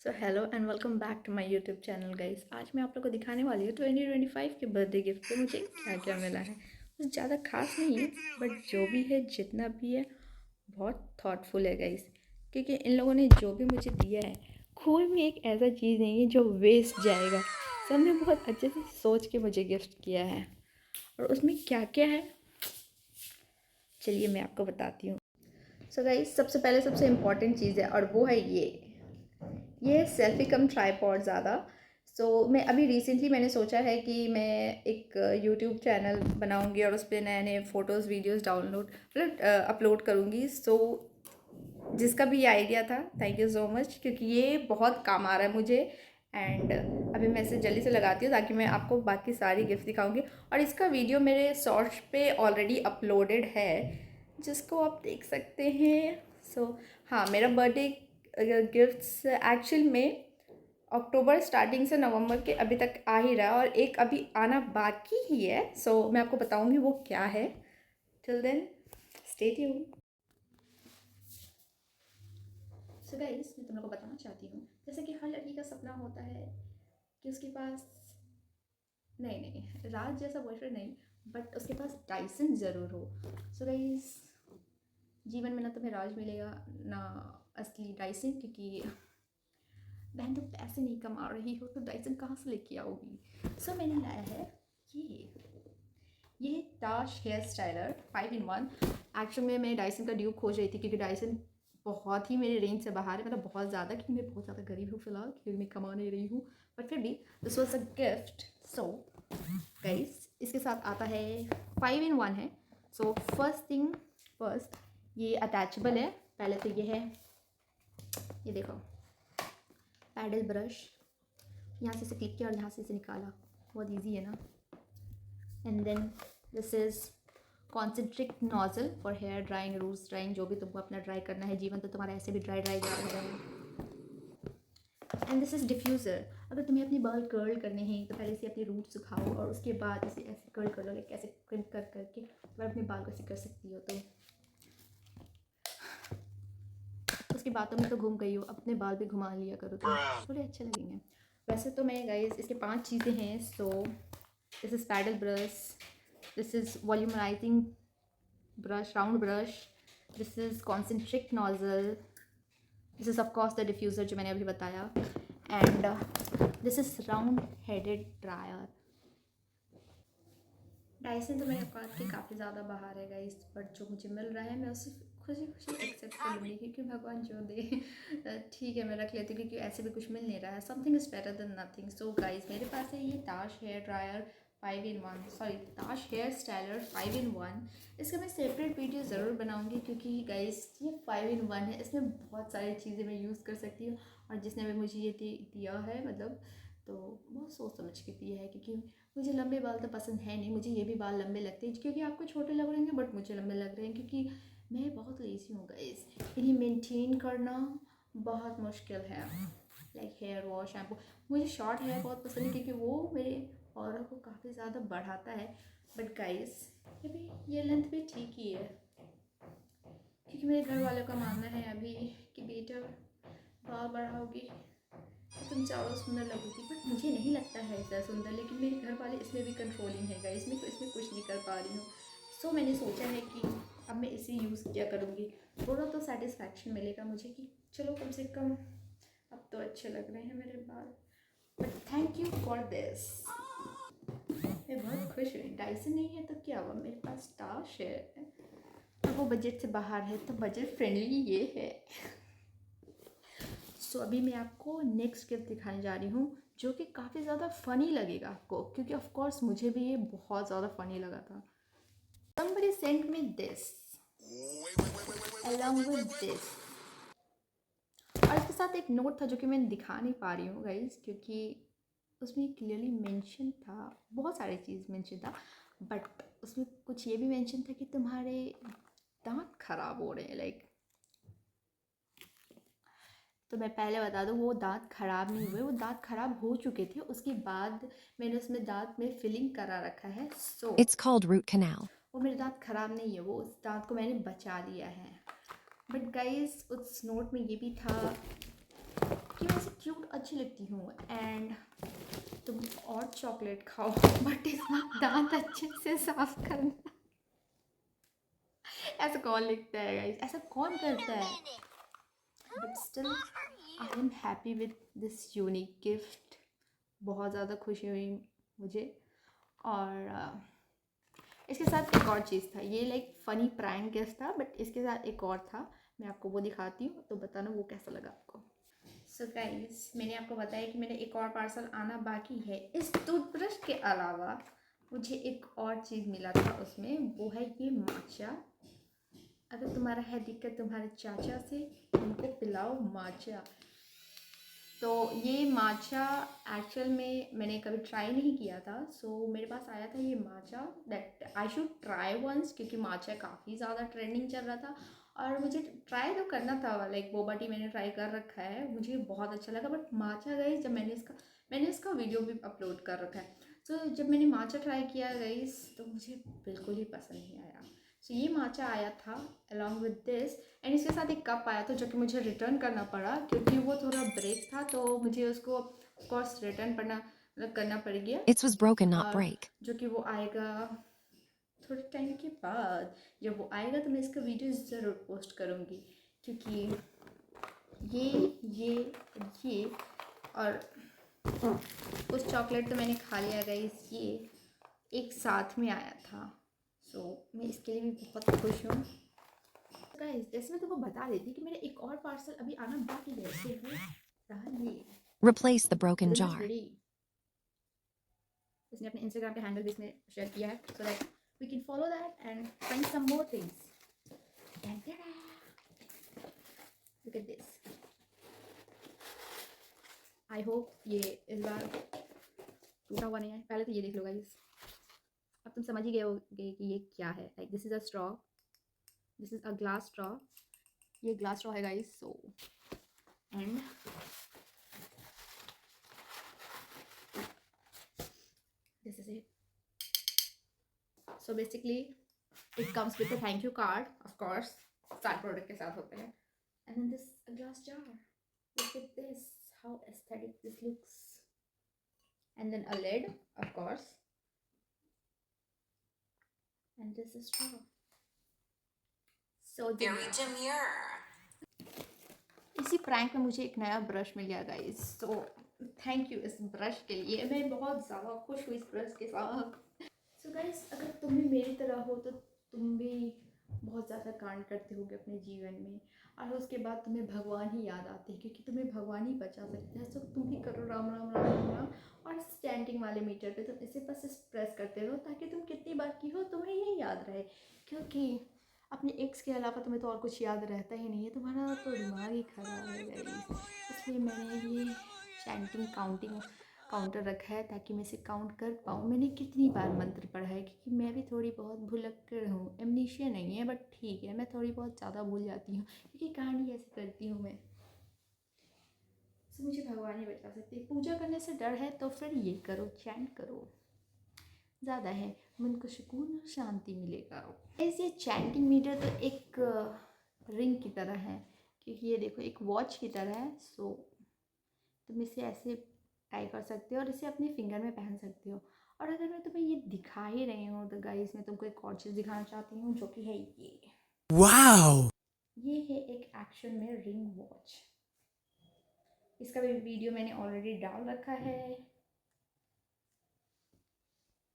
So hello and welcome back to my YouTube channel guys. आज मैं आप लोग को दिखाने वाली हूँ 2025 के बर्थडे गिफ्ट पे मुझे क्या क्या मिला है। कुछ ज़्यादा खास नहीं है, बट जो भी है जितना भी है बहुत थॉटफुल है गाइस। क्योंकि इन लोगों ने जो भी मुझे दिया है कोई भी एक ऐसा चीज़ नहीं है जो वेस्ट जाएगा। सबने बहुत अच्छे से सोच के मुझे गिफ्ट किया है। और उसमें क्या क्या है चलिए मैं आपको बताती हूँ। सो गाइस, सबसे पहले सबसे इम्पॉर्टेंट चीज़ है और वो है ये सेल्फी कम ट्राईपॉड ज़्यादा। मैं अभी रिसेंटली मैंने सोचा है कि मैं एक यूट्यूब चैनल बनाऊंगी और उस पर नए नए फ़ोटोज़ वीडियोज़ डाउनलोड मतलब अपलोड करूँगी। जिसका भी ये आइडिया था, थैंक यू सो मच, क्योंकि ये बहुत काम आ रहा है मुझे। एंड अभी मैं इसे जल्दी से लगाती हूँ ताकि मैं आपको बाकी सारी गिफ्ट दिखाऊंगी। और इसका वीडियो मेरे शॉर्ट्स पे ऑलरेडी अपलोडेड है, जिसको आप देख सकते हैं। हाँ, मेरा बर्थडे गिफ्ट्स एक्चुअल में अक्टूबर स्टार्टिंग से नवंबर के अभी तक आ ही रहा है, और एक अभी आना बाकी ही है। मैं आपको बताऊंगी वो क्या है। Till then stay tune. So guys, मैं तुम लोग को बताना चाहती हूँ, जैसे कि हर लड़की का सपना होता है कि उसके पास, नहीं नहीं राज जैसा बॉयफ्रेंड नहीं, बट उसके पास डाइसन ज़रूर हो। सो गाइस, जीवन में ना तुम्हें राज मिलेगा ना असली डाइसन, क्योंकि बहन तुम पैसे नहीं कमा रही हो तो डाइसन कहाँ से लेके आओगी। मैंने लाया है ये ताश हेयर स्टाइलर 5 in 1। एक्चुअली में मैं डाइसन का ड्यूब खोज रही थी, क्योंकि डाइसन बहुत ही मेरे रेंज से बाहर है, मतलब बहुत ज़्यादा, क्योंकि मैं बहुत ज़्यादा गरीब हूँ फिलहाल, क्योंकि मैं कमा नहीं रही हूँ। बट फिर भी this was a gift. Guys, इसके साथ आता है 5 in 1 है। फर्स्ट थिंग फर्स्ट, ये अटैचेबल है। पहले तो ये है, ये देखो, पैडल ब्रश। यहाँ से इसे क्लिक किया और यहाँ से इसे निकाला, बहुत इजी है ना। And then this is concentric nozzle for hair drying, roots drying, जो भी तुमको अपना ड्राई करना है। जीवन तो तुम्हारा ऐसे भी ड्राई ड्राई जा रहा है। And this is diffuser. अगर तुम्हें अपने बाल कर्ल करने हैं तो पहले से अपने रूट सुखाओ और उसके बाद इसे ऐसे कर्ल कर लो, लाइक ऐसे क्रिम कर करके तो अपने बाल को ऐसे कर सकती हो। तो उसकी बातों में तो घूम गई हो, अपने बाल भी घुमा लिया करो तो थोड़े अच्छे लगेंगे। वैसे तो मैं गाइस, इसके 5 चीज़ें हैं। This is paddle brush, this is volumising brush, round brush, this is concentric nozzle, this is of course the diffuser जो मैंने अभी बताया, and this is round headed dryer. Dyson तो मेरे औकात के काफ़ी ज़्यादा बाहर है गाइस, बट जो मुझे मिल रहा है मैं उसे खुशी खुशी एक्सेप्ट कर लूँगी, क्योंकि भगवान जो दे ठीक है, मैं रख लेती हूँ, क्योंकि ऐसे भी कुछ मिल नहीं रहा है। Something is better than nothing. Guys, मेरे पास है ये ताश हेयर ड्रायर 5 in 1, सॉरी ताश हेयर स्टाइलर 5 in 1। इसका मैं सेपरेट वीडियो ज़रूर बनाऊँगी, क्योंकि गाइस ये 5 in 1 है, इसमें बहुत सारी चीज़ें मैं यूज़ कर सकती हूँ। और जिसने भी मुझे ये दिया है, मतलब तो बहुत सोच समझ के दिया है, क्योंकि मुझे लंबे बाल तो पसंद है नहीं। मुझे ये भी बाल लंबे लगते हैं, क्योंकि आपको छोटे लग रहे हैं, बट मुझे लंबे लग रहे हैं, क्योंकि मैं बहुत लेज़ी हूँ गाइस। इन्हें मेंटेन करना बहुत मुश्किल है, लाइक हेयर वॉश, शैम्पू। मुझे शॉर्ट हेयर बहुत पसंद है, क्योंकि वो मेरे ऑरा को काफ़ी ज़्यादा बढ़ाता है। बट गाइस, ये लेंथ भी ठीक ही है, क्योंकि मेरे घर वालों का मानना है अभी कि बेटा बाल बढ़ाओगी तो तुम ज़्यादा सुंदर लगोगी। बट मुझे नहीं लगता है इतना सुंदर, लेकिन मेरे घर वाले इसमें भी कंट्रोलिंग है गाइस, इसमें कुछ नहीं कर पा रही हूँ। मैंने सोचा है कि अब मैं इसे यूज़ किया करूँगी। थोड़ा तो सेटिस्फैक्शन मिलेगा मुझे कि चलो कम से कम अब तो अच्छे लग रहे हैं मेरे बाल। But thank you for this, मैं बहुत खुश हुई। डाइसन नहीं है तो क्या हुआ, मेरे पास ताश है। और वो बजट से बाहर है, तो बजट फ्रेंडली ये है। अभी मैं आपको नेक्स्ट गिफ्ट दिखाने जा रही हूँ, जो कि काफ़ी ज़्यादा फ़नी लगेगा आपको, क्योंकि ऑफ कोर्स मुझे भी ये बहुत ज़्यादा फ़नी लगा था। Somebody sent me this along with this, और इसके साथ एक नोट था जो कि मैं दिखा नहीं पा रही हूँ गाइज, क्योंकि उसमें क्लियरली मेंशन था, बहुत सारी चीज़ मेंशन था, बट उसमें कुछ ये भी मेंशन था कि तुम्हारे दांत खराब हो रहे हैं, लाइक। तो मैं पहले बता दूँ, वो दांत ख़राब नहीं हुए, वो दांत ख़राब हो चुके थे। उसके बाद मैंने उसमें दांत में फिलिंग करा रखा है। It's called root canal. वो मेरे दांत ख़राब नहीं है, वो उस दांत को मैंने बचा लिया है। बट गाइस, उस नोट में ये भी था कि मैं इसे क्यूट अच्छी लगती हूँ एंड तुम और चॉकलेट खाओ बट इसमें दांत अच्छे से साफ करना। ऐसा कौन लिखता है गाइस, ऐसा कौन करता है? But still I am happy with this unique gift. बहुत ज़्यादा खुशी हुई मुझे। और इसके साथ एक और चीज़ था, ये लाइक फ़नी प्रैंक गिफ्ट था बट इसके साथ एक और था, मैं आपको वो दिखाती हूँ तो बताना वो कैसा लगा आपको। सो गाइस, मैंने आपको बताया कि मेरा एक और पार्सल आना बाकी है। इस टूथब्रश के अलावा मुझे एक और चीज़ मिला था उसमें, वो है ये माचा। अगर तुम्हारा है दिक्कत तुम्हारे चाचा से, उनको पिलाओ माचा। तो ये माचा एक्चुअल में मैंने कभी ट्राई नहीं किया था, सो मेरे पास आया था ये matcha that I should try once, क्योंकि माचा काफ़ी ज़्यादा ट्रेंडिंग चल रहा था और मुझे ट्राई तो करना था। लाइक बोबा टी मैंने ट्राई कर रखा है, मुझे बहुत अच्छा लगा, बट माचा गाइस जब मैंने इसका वीडियो भी अपलोड कर रखा है। सो जब मैंने माचा ट्राई किया गाइस तो मुझे बिल्कुल ही पसंद नहीं आया। सो ये माचा आया था अलॉन्ग विद दिस एंड इसके साथ एक कप आया था जो कि मुझे रिटर्न करना पड़ा क्योंकि वो थोड़ा ब्रेक था, तो मुझे उसको ऑफकोर्स रिटर्न करना पड़ गया। It was broken, not और break. जो कि वो आएगा थोड़े टाइम के बाद। जब वो आएगा तो मैं इसका वीडियो ज़रूर पोस्ट करूँगी, क्योंकि ये और उस चॉकलेट तो मैंने खा लिया गाइस, ये एक साथ में आया था। सो मैं इसके लिए भी बहुत खुश हूँ गाइस। जैसे मैं तुमको बता देती कि मेरा एक और पार्सल अभी आना बाकी है, तो वो रहा ये। Replace the broken Isn't this jar. pretty? इसने अपने इंस्टाग्राम के हैंडल भी इसमें शेयर किया है, so that we can follow that and find some more things. Look at this. I hope ये इस बार टूटा हुआ नहीं है। पहले तो ये देख लो गाइस, अब तुम समझ ही गए होगे कि ये क्या है। Like this is a straw, this is a glass straw. ये ग्लास स्ट्रॉ है guys. So and this is it. So basically it comes with a thank you card, of course, सारे प्रोडक्ट के साथ होते हैं, and then this a glass jar. Look at this, how aesthetic this looks. And then a lid, of course, and this is straw. So Very demure. इसी prank में मुझे एक नया ब्रश मिल गया गाइस। सो थैंक यू इस brush के लिए, मैं बहुत ज़्यादा खुश हुई इस ब्रश के साथ। सो गाइस, अगर तुम भी मेरी तरह हो तो तुम भी बहुत ज़्यादा कांड करते होगे अपने जीवन में और उसके बाद तुम्हें भगवान ही याद आते हैं, क्योंकि तुम्हें भगवान ही बचा सकते हैं। सो तुम भी करो राम राम राम राम राम, और स्टैंडिंग वाले मीटर पे तुम इसे बस प्रेस करते रहो ताकि तुम कितनी बार की हो तुम्हें ये याद रहे, क्योंकि अपने एक्स के अलावा तुम्हें तो और कुछ याद रहता ही नहीं है, तुम्हारा तो दिमाग ही खराब है गाइस। इसलिए मैंने ये चैंटिंग काउंटर रखा है ताकि मैं इसे काउंट कर पाऊँ। मैंने कितनी बार मंत्र पढ़ा है, क्योंकि मैं भी थोड़ी बहुत भुलक्कड़ हूँ, एमनीशिया नहीं है बट ठीक है, मैं थोड़ी बहुत ज़्यादा भूल जाती हूँ क्योंकि कहानी ऐसे करती हूँ मैं। मुझे भगवान ही बचा सकते हैं। पूजा करने से डर है तो फिर ये करो, चैंट करो, ज़्यादा है मन को सुकून और शांति मिलेगा। ऐसे चैंटिंग मीटर तो एक रिंग की तरह है, क्योंकि ये देखो एक वॉच की तरह है। सो तुम इसे ऐसे टाई कर सकते हो और इसे अपने फिंगर में पहन सकते हो। और अगर मैं तुम्हें ये दिखा ही रही हूँ तो गाइस मैं तुमको एक और चीज़ दिखाना चाहती हूँ, जो कि है ये। Wow. ये है एक एक्शन में रिंग वॉच। इसका भी वीडियो मैंने ऑलरेडी डाल रखा है,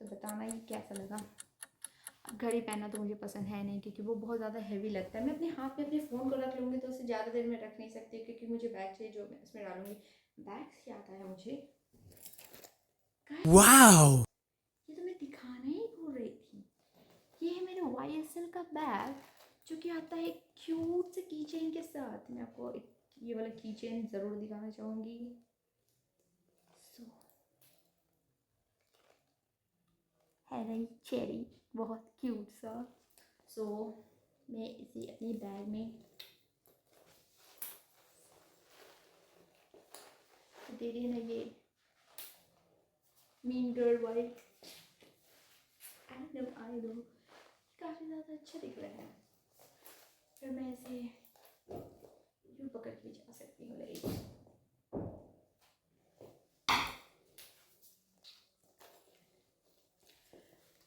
तो बताना ये कैसा लगा। घड़ी पहनना तो मुझे पसंद है नहीं, क्योंकि वो बहुत ज़्यादा हैवी लगता है। मैं अपने हाथ में अपने फ़ोन को रख लूँगी तो उसे ज़्यादा देर में रख नहीं सकती, क्योंकि मुझे बैग चाहिए जो मैं इसमें डालूँगी। बैग से याद आया मुझे, Wow. ये तो मैं दिखाना ही भूल रही थी। ये है मेरे YSL का बैग, जो कि आता है क्यूट से की चेन के साथ। मैं आपको एक ये वाला की चेन ज़रूर दिखाना चाहूँगी। सो है ना ये चेरी, बहुत क्यूट सा। सो मैं इसे अपने बैग में दे रही ना, ये mean girl vibe. I know काफ़ी ज़्यादा अच्छा दिख रहा है। फिर मैं इसे यूँ पकड़ के जा सकती हूँ, लाइक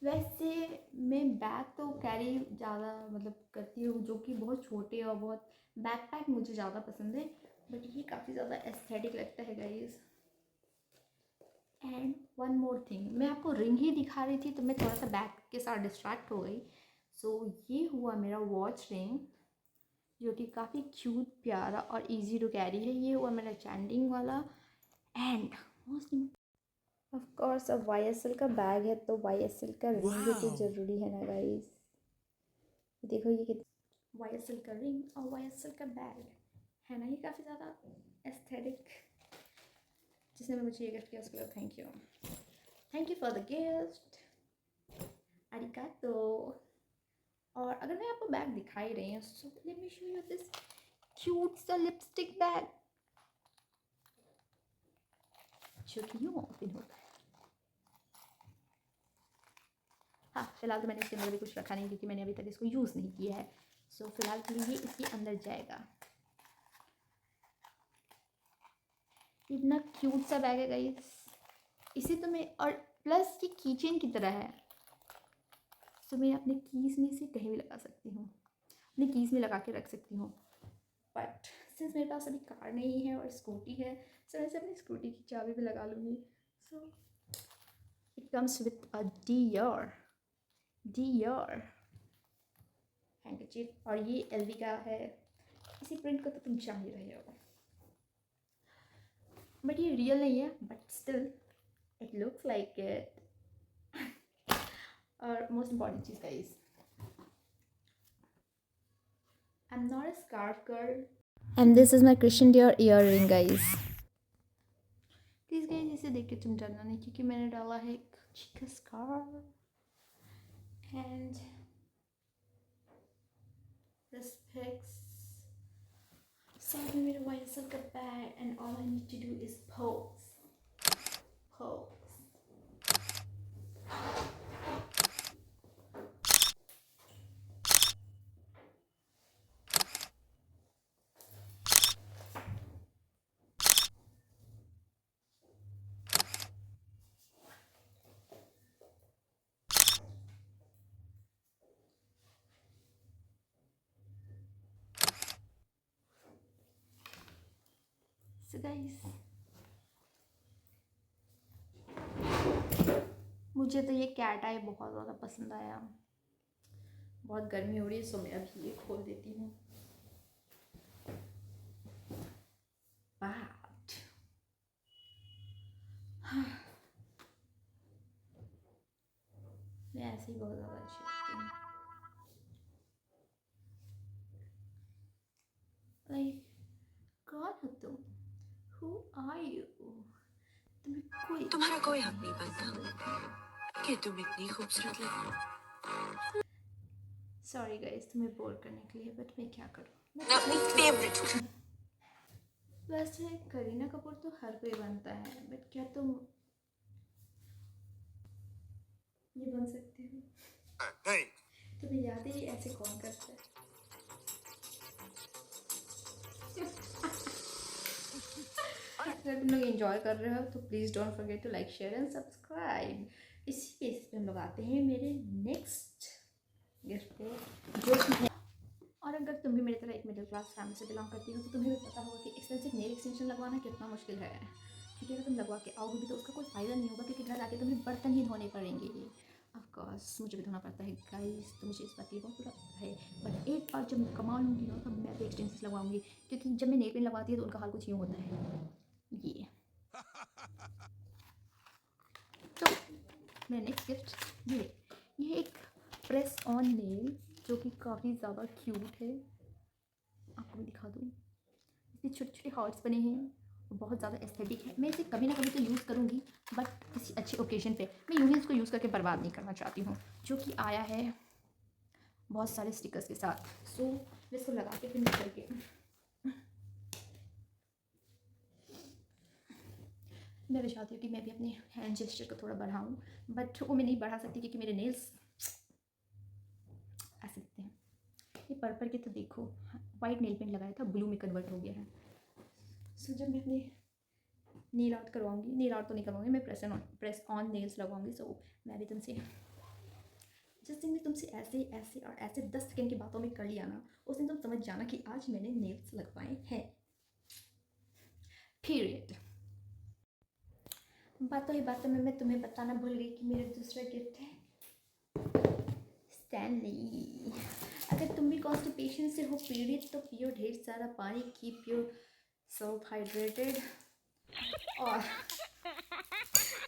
वैसे मैं बैग तो कैरी ज़्यादा मतलब करती हूँ जो कि बहुत छोटे और बहुत बैकपैक मुझे ज़्यादा पसंद है, बट ये काफ़ी ज़्यादा एस्थेटिक लगता है guys. And one more thing, मैं आपको रिंग ही दिखा रही थी तो मैं थोड़ा सा बैग के साथ डिस्ट्रैक्ट हो गई। सो ये हुआ मेरा वॉच रिंग जो कि काफ़ी क्यूट प्यारा और इजी टू कैरी है। ये हुआ मेरा चैंडिंग वाला। एंड मोस्ट ऑफ कोर्स अब YSL का बैग है तो YSL का रिंग भी तो Wow. ज़रूरी है ना गाइस। देखो ये कितना YSL का रिंग और YSL का बैग है ना, ये काफ़ी ज़्यादा एस्थेटिक। जिसने मुझे ये गिफ्ट किया उसके लिए thank you for the gift, अरिगातो। और अगर मैं आपको बैग दिखा ही रही हूँ so let me show you this cute सा लिपस्टिक बैग जो कि यूँ ओपन होता है। हाँ फिलहाल तो मैंने इसके अंदर भी कुछ रखा नहीं क्योंकि मैंने अभी तक इसको यूज़ नहीं किया है। सो फिलहाल के लिए ये इसके अंदर जाएगा। इतना क्यूट सा बैग है गाइस। इसे तो मैं और प्लस ये कीचेन की तरह है, तो मैं अपने कीज़ में से कहीं भी लगा सकती हूँ, अपनी कीज़ में लगा के रख सकती हूँ। बट सिंस मेरे पास अभी कार नहीं है और स्कूटी है सो मैं इसे अपनी स्कूटी की चाबी पे लगा लूँगी। So it comes with a Dior handkerchief और ये LV का है। इसी प्रिंट को तो तुम जान ही रहे हो, बट ये रियल नहीं है, but still it looks like it. और मोस्ट इम्पॉर्टेंट चीज़ guys, I am not a scarf girl and this is my Christian Dior earring guys. Please guys इसे देख के तुम डरना नहीं क्योंकि मैंने डाला है एक चिका स्कार्फ एंड रिस्पेक्ट्स। साथ में मेरा YSL का bag and all I need to do is pose. So guys, मुझे तो ये कैट आई बहुत ज़्यादा पसंद आया। बहुत गर्मी हो रही है सो मैं अभी ये खोल देती हूँ। बट मैं ऐसे ही बहुत ज़्यादा अच्छी लगती हूँ। लाइक कौन हो तुम? Who are you? तुम्हें कोई तुम्हारा कोई हक नहीं बनता कि तुम इतनी खूबसूरत लगो। सॉरी गाइस तुम्हें बोर करने के लिए, बट मैं क्या करूँ। मैं अपनी फेवरेट वैसे करीना कपूर तो हर कोई बनता है, बट क्या तुम ये बन सकते हो? नहीं। तुम्हें याद है ये ऐसे कौन करता है? अगर तुम लोग एंजॉय कर रहे हो तो please don't forget to like share and subscribe. इसी बेसिस पे हम लोग आते हैं मेरे नेक्स्ट गिफ्ट पे जो कि है। और अगर तुम भी मेरी तरह एक मिडिल क्लास फैमिली से बिलोंग करती हो तो तुम्हें भी पता होगा कि एक्सपेंसिव नेल एक्सटेंशन लगवाना कितना मुश्किल है, क्योंकि अगर तुम लगवा के आओगे भी तो उसका कोई फ़ायदा नहीं होगा क्योंकि घर आके तुम्हें बर्तन ही धोने पड़ेंगे। ऑफ कोर्स मुझे भी धोना पड़ता है गाइस, तो मुझे इस बात की बहुत बुरा है। बट एक बार जब मैं कमा लूँगी ना तब मैं भी एक्सटेंशन लगवाऊंगी, क्योंकि जब मैं नेल पेंट लगवाती है तो उनका हाल कुछ यूँ होता है। ये तो मेरा नेक्स्ट गिफ्ट ये एक प्रेस ऑन नेल जो कि काफ़ी ज़्यादा क्यूट है। आपको मैं दिखा दूँ, इसमें छोटे छोटे हार्ट्स बने हैं और बहुत ज़्यादा एस्थेटिक है। मैं इसे कभी ना कभी तो यूज़ करूँगी, बट किसी अच्छे ओकेजन पे मैं यूँ ही इसको यूज़ करके बर्बाद नहीं करना चाहती हूँ। जो कि आया है बहुत सारे स्टिकर्स के साथ। सो मैं इसको लगा के फिर निकल के मैं भी चाहती हूँ कि मैं भी अपने हैंड जेस्चर को थोड़ा बढ़ाऊँ, बट वो मैं नहीं बढ़ा सकती क्योंकि मेरे नेल्स ऐसे दिखते हैं। ये पर्पल के तो देखो वाइट नेल पेंट लगाया था ब्लू में कन्वर्ट हो गया है। सो जब मैं अपने नेल आर्ट करवाऊँगी, नेल आर्ट तो नहीं करवाऊँगी मैं, प्रेस ऑन नेल्स लगवाऊँगी। सो मैं भी तुमसे जिस दिन मैं तुमसे ऐसे ऐसे और ऐसे 10 सेकंड की बातों में कर लिया ना, उस दिन तुम समझ जाना कि आज मैंने नेल्स लगवाए हैं। पीरियड। बातों ही बातों में मैं तुम्हें बताना भूल गई कि मेरा दूसरा गिफ्ट है स्टैनली। अगर तुम भी कॉन्स्टिपेशन से हो पीड़ित तो पियो ढेर सारा पानी, कीप योर सेल्फ हाइड्रेटेड। और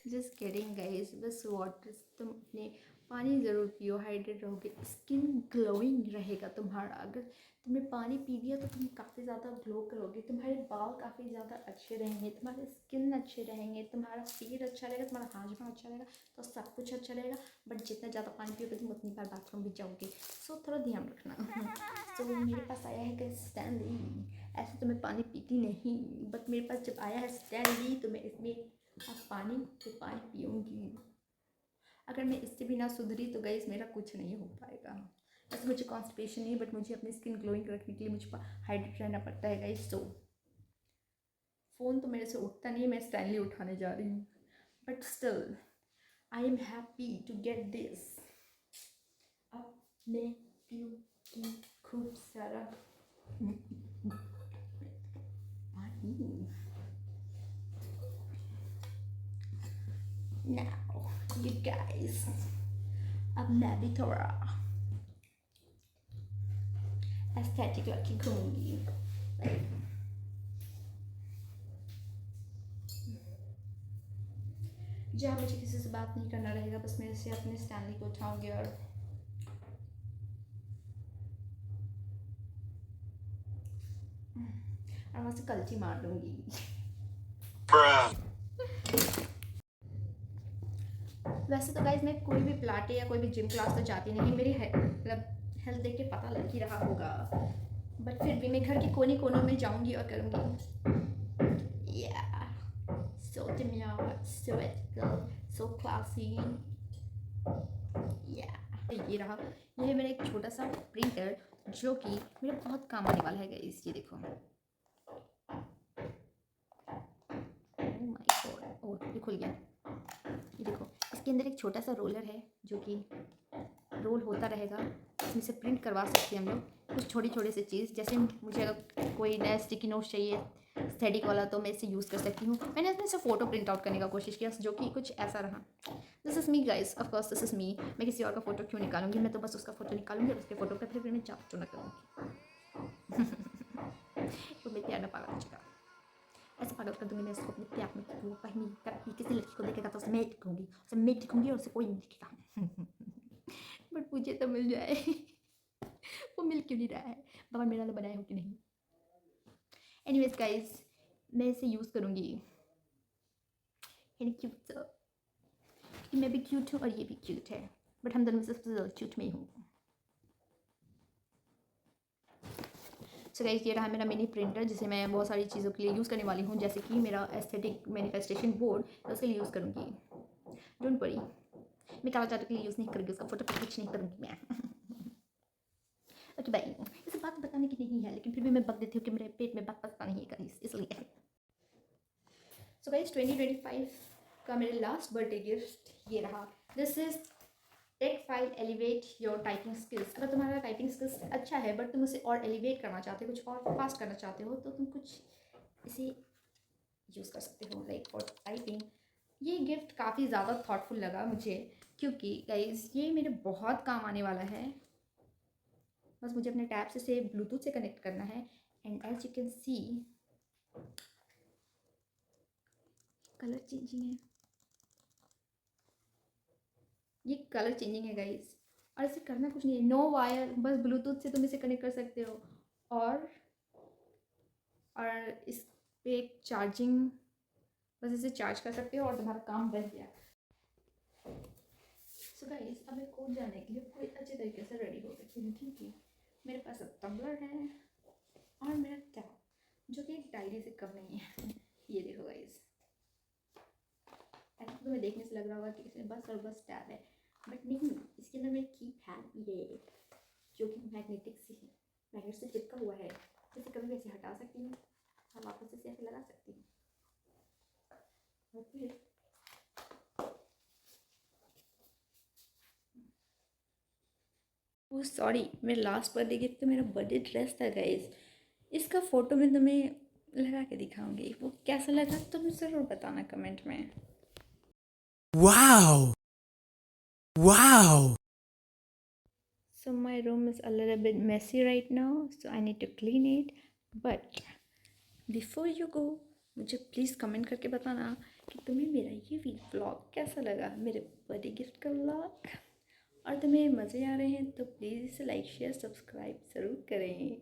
जस्ट किडिंग गाइस, बस वाटर, तुम अपने पानी ज़रूर पियो, हाइड्रेट रहोगे, स्किन ग्लोइंग रहेगा तुम्हारा। अगर तुमने पानी पी लिया तो तुम काफ़ी ज़्यादा ग्लो करोगे, तुम्हारे बाल काफ़ी ज़्यादा अच्छे रहेंगे, तुम्हारे स्किन अच्छे रहेंगे, तुम्हारा फेस अच्छा रहेगा, तुम्हारा हाजमा अच्छा रहेगा, तो सब कुछ अच्छा रहेगा। बट जितना ज़्यादा पानी पियोगे तुम उतनी बार बाथरूम भी जाओगे, सो थोड़ा ध्यान रखना। सो मेरे पास आया है कि स्टैनली। ऐसे तो मैं पानी पीती नहीं, बट मेरे पास जब आया है स्टैनली तो मैं इसमें अब पानी तो पानी पीऊँगी। अगर मैं इससे भी ना सुधरी तो गाइस मेरा कुछ नहीं हो पाएगा। वैसे मुझे कॉन्स्टिपेशन नहीं, बट मुझे अपनी स्किन ग्लोइंग रखने के लिए मुझे हाइड्रेट रहना पड़ता है गाइस। तो फ़ोन तो मेरे से उठता नहीं है, मैं स्टैनली उठाने जा रही हूँ, but still I am happy to get this. अब मैं पीऊँगी खूब सारा पानी। Now, you guys, अब मैं भी थोड़ा एस्थेटिक लड़की घूमूंगी। जहाँ मुझे किसी से बात नहीं करना रहेगा, बस मेरे से अपने स्टैनली को उठाऊंगी और वहाँ से कलची मार दूंगी। वैसे तो गाइज मैं कोई भी पिलाटे या कोई भी जिम क्लास तो जाती नहीं, मेरी मतलब हेल्थ देख के पता लग ही रहा होगा, बट फिर भी मैं घर के कोने कोनों में जाऊंगी और करूँगी। So demure, so ethical, so classy. ये रहा, ये है मेरा एक छोटा सा प्रिंटर जो कि मेरे बहुत काम आने वाला है गाइस। ये देखो, ओह माय गॉड, ओह ये खुल गया। ये देखो, इसके अंदर एक छोटा सा रोलर है जो कि रोल होता रहेगा, इसमें से प्रिंट करवा सकते हैं हम लोग कुछ छोटी छोटी सी चीज़। जैसे मुझे अगर कोई नया स्टिकी नोट चाहिए एस्थेटिक वाला तो मैं इसे यूज़ कर सकती हूँ। मैंने इसमें से फ़ोटो प्रिंट आउट करने का कोशिश किया जो कि कुछ ऐसा रहा। This is me guys, of course this is me. मैं किसी और का फ़ोटो क्यों निकालूंगी, मैं तो बस उसका फ़ोटो निकालूंगी और उसके फ़ोटो पर फिर मैं चाप चुना करूँगी। वो मेरे प्यार में पागल हो जाएगा, ऐसे पागल कर दूंगी मैं उसको अपने प्यार में कि वो कहीं कभी किसी लड़की को देखेगा तो उसे मैं दिखूंगी और उसे कोई नहीं दिखेगा। बट मुझे तो मिल जाए। वो मिल क्यों नहीं रहा है, भगवान मेरा वाला बनाया हो कि नहीं। एनीवेज गाइस, मैं इसे यूज़ करूँगी इन क्यूट, क्योंकि मैं भी क्यूट हूँ और ये भी क्यूट है, बट हम दोनों में सबसे ज़्यादा क्यूट में ही हूँ। सो गाइस, ये रहा मेरा मिनी प्रिंटर जिसे मैं बहुत सारी चीज़ों के लिए यूज़ करने वाली हूँ, जैसे कि मेरा एस्थेटिक मैनिफेस्टेशन बोर्ड, तो उसके लिए यूज़ करूँगी। डोंट वरी, मैं काला चाटू के लिए यूज़ नहीं करूँगी, उसका फोटो कुछ नहीं करूँगी मैं। Okay bye. इसे बात बताने की नहीं है, लेकिन फिर भी मैं बक देती हूँ कि मेरे पेट में बात पता नहीं है गाइस, इसलिए। सो गाइस, 2025 का मेरे लास्ट बर्थडे गिफ्ट ये रहा। This is tech file elevate your typing skills. अगर तुम्हारा टाइपिंग स्किल्स अच्छा है बट तुम उसे और एलिवेट करना चाहते हो, कुछ और फास्ट करना चाहते हो, तो तुम कुछ इसे यूज़ कर सकते हो लाइक फॉर टाइपिंग। ये गिफ्ट काफ़ी ज़्यादा थॉटफुल लगा मुझे, क्योंकि गाइज ये मेरे बहुत काम आने वाला है। बस मुझे अपने टैब से ब्लूटूथ से कनेक्ट करना है, and as you can see colour changing है, ये कलर चेंजिंग है गाइस। और इसे करना कुछ नहीं है, नो वायर, बस ब्लूटूथ से तुम इसे कनेक्ट कर सकते हो। और इस पे एक चार्जिंग, बस इसे चार्ज कर सकते हो और तुम्हारा काम बन गया। सो गाइस, अब मैं कोड जाने के लिए कोई अच्छे तरीके से रेडी हो सकती हूँ, ठीक है। मेरे पास अब टम्बलर है और मेरा टैब, जो कि एक डायरी से कम नहीं है। ये देखो गाइस, ऐसा तो तुम्हें देखने से लग रहा होगा कि इसमें बस और बस टैब है, बट नहीं, इसके अंदर मेरी की पैड ये जो कि मैग्नेटिक से है, मैग्नेट से चिपका हुआ है, इसे कभी भी ऐसे हटा सकती हूँ और वापस इसे ऐसे लगा सकती हूँ। और फिर ओह सॉरी, मेरा लास्ट बर्थडे गिफ्ट तो मेरा बर्थडे ड्रेस था गाइस। इसका फ़ोटो मैं तुम्हें लगा के दिखाऊंगी, वो कैसा लगा तुम ज़रूर बताना कमेंट में। Wow! Wow! So my room is a little bit messy right now, so I need to clean it. But before you go, मुझे प्लीज़ कमेंट करके बताना कि तुम्हें मेरा ये व्लॉग कैसा लगा, मेरे बर्थडे गिफ्ट का व्लॉग। और तुम्हें मज़े आ रहे हैं तो प्लीज़ इसे लाइक शेयर सब्सक्राइब ज़रूर करें।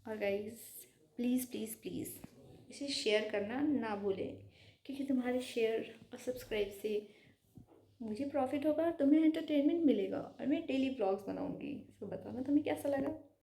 और गाइस प्लीज़ प्लीज़ प्लीज़ इसे शेयर करना ना भूलें, क्योंकि तुम्हारे शेयर और सब्सक्राइब से मुझे प्रॉफिट होगा, तुम्हें एंटरटेनमेंट मिलेगा और मैं डेली ब्लॉग्स बनाऊंगी। तो बताना तुम्हें कैसा लगा।